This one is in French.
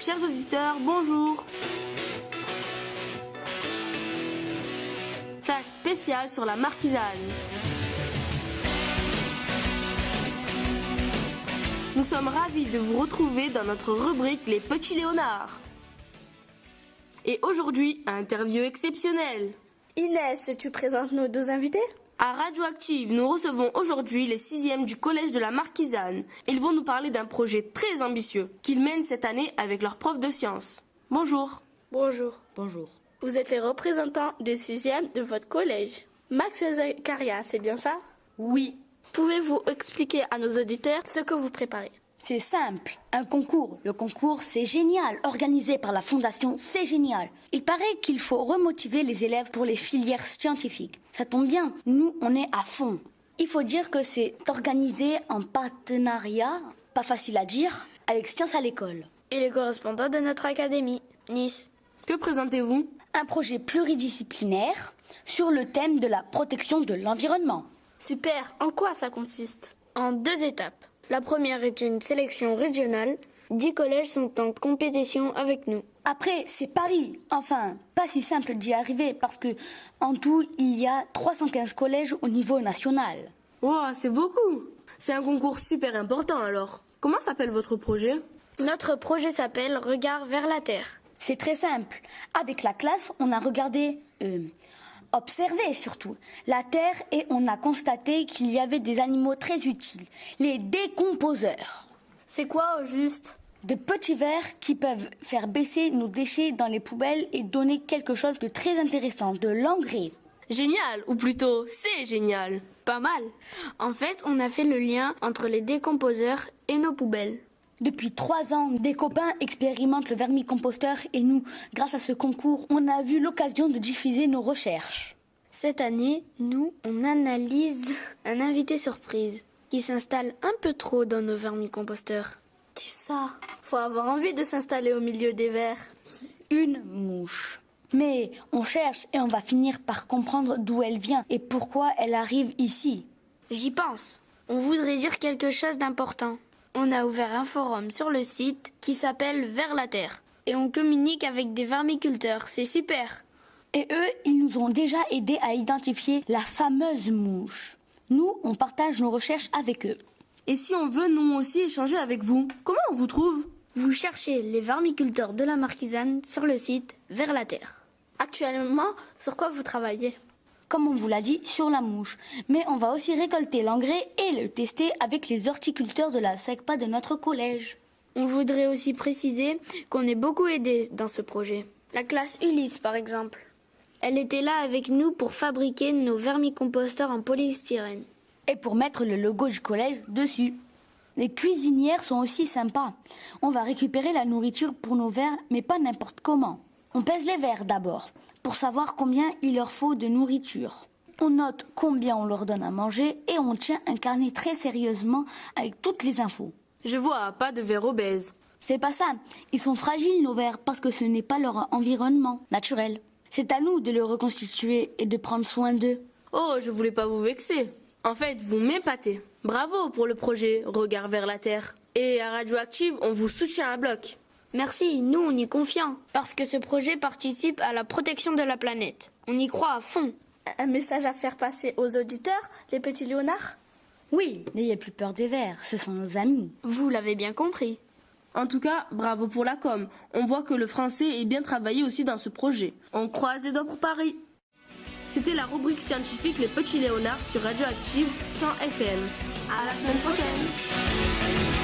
chers auditeurs, bonjour. Flash spécial sur la Marquisane. Nous sommes ravis de vous retrouver dans notre rubrique Les Petits Léonards. Et aujourd'hui, interview exceptionnelle. Inès, tu présentes nos deux invités ? À Radioactive, nous recevons aujourd'hui les 6e du collège de la Marquisane. Ils vont nous parler d'un projet très ambitieux qu'ils mènent cette année avec leur prof de sciences. Bonjour. Bonjour. Bonjour. Vous êtes les représentants des 6e de votre collège. Max et Zacharia, c'est bien ça ? Oui. Pouvez-vous expliquer à nos auditeurs ce que vous préparez ? C'est simple, un concours. Le concours, c'est génial, organisé par la fondation C'est Génial. Il paraît qu'il faut remotiver les élèves pour les filières scientifiques. Ça tombe bien, nous, on est à fond. Il faut dire que c'est organisé en partenariat, pas facile à dire, avec Sciences à l'école. Et les correspondants de notre académie, Nice. Que présentez-vous ? Un projet pluridisciplinaire sur le thème de la protection de l'environnement. Super, en quoi ça consiste ? En 2 étapes. La première est une sélection régionale. 10 collèges sont en compétition avec nous. Après, c'est Paris. Enfin, pas si simple d'y arriver parce que, en tout, il y a 315 collèges au niveau national. Wow, c'est beaucoup. C'est un concours super important alors. Comment s'appelle votre projet ? Notre projet s'appelle Regard vers la Terre. C'est très simple. Avec la classe, on a observé surtout la Terre et on a constaté qu'il y avait des animaux très utiles, les décomposeurs. C'est quoi au juste ? De petits vers qui peuvent faire baisser nos déchets dans les poubelles et donner quelque chose de très intéressant, de l'engrais. Génial, ou plutôt, c'est génial. Pas mal. En fait, on a fait le lien entre les décomposeurs et nos poubelles. Depuis 3 ans, des copains expérimentent le vermicomposteur et nous, grâce à ce concours, on a vu l'occasion de diffuser nos recherches. Cette année, nous, on analyse un invité surprise qui s'installe un peu trop dans nos vermicomposteurs. Qui ça ? Faut avoir envie de s'installer au milieu des vers. Une mouche. Mais on cherche et on va finir par comprendre d'où elle vient et pourquoi elle arrive ici. J'y pense. On voudrait dire quelque chose d'important. On a ouvert un forum sur le site qui s'appelle Vers la Terre. Et on communique avec des vermiculteurs, c'est super. Et eux, ils nous ont déjà aidés à identifier la fameuse mouche. Nous, on partage nos recherches avec eux. Et si on veut nous aussi échanger avec vous, comment on vous trouve ? Vous cherchez les vermiculteurs de la Marquisane sur le site Vers la Terre. Actuellement, sur quoi vous travaillez ? Comme on vous l'a dit, sur la mouche. Mais on va aussi récolter l'engrais et le tester avec les horticulteurs de la SECPA de notre collège. On voudrait aussi préciser qu'on est beaucoup aidé dans ce projet. La classe Ulysse, par exemple. Elle était là avec nous pour fabriquer nos vermicomposteurs en polystyrène. Et pour mettre le logo du collège dessus. Les cuisinières sont aussi sympas. On va récupérer la nourriture pour nos vers, mais pas n'importe comment. On pèse les vers d'abord, pour savoir combien il leur faut de nourriture. On note combien on leur donne à manger et on tient un carnet très sérieusement avec toutes les infos. Je vois, pas de vers obèses. C'est pas ça, ils sont fragiles nos vers parce que ce n'est pas leur environnement naturel. C'est à nous de le reconstituer et de prendre soin d'eux. Oh, je voulais pas vous vexer. En fait, vous m'épatez. Bravo pour le projet Regard vers la Terre. Et à Radioactive, on vous soutient à bloc. Merci, nous on y est confiants, parce que ce projet participe à la protection de la planète. On y croit à fond. Un message à faire passer aux auditeurs, les petits Léonards ? Oui, n'ayez plus peur des vers, ce sont nos amis. Vous l'avez bien compris. En tout cas, bravo pour la com. On voit que le français est bien travaillé aussi dans ce projet. On croise les doigts pour Paris. C'était la rubrique scientifique Les Petits Léonards sur Radioactive 100 FM. À la semaine prochaine.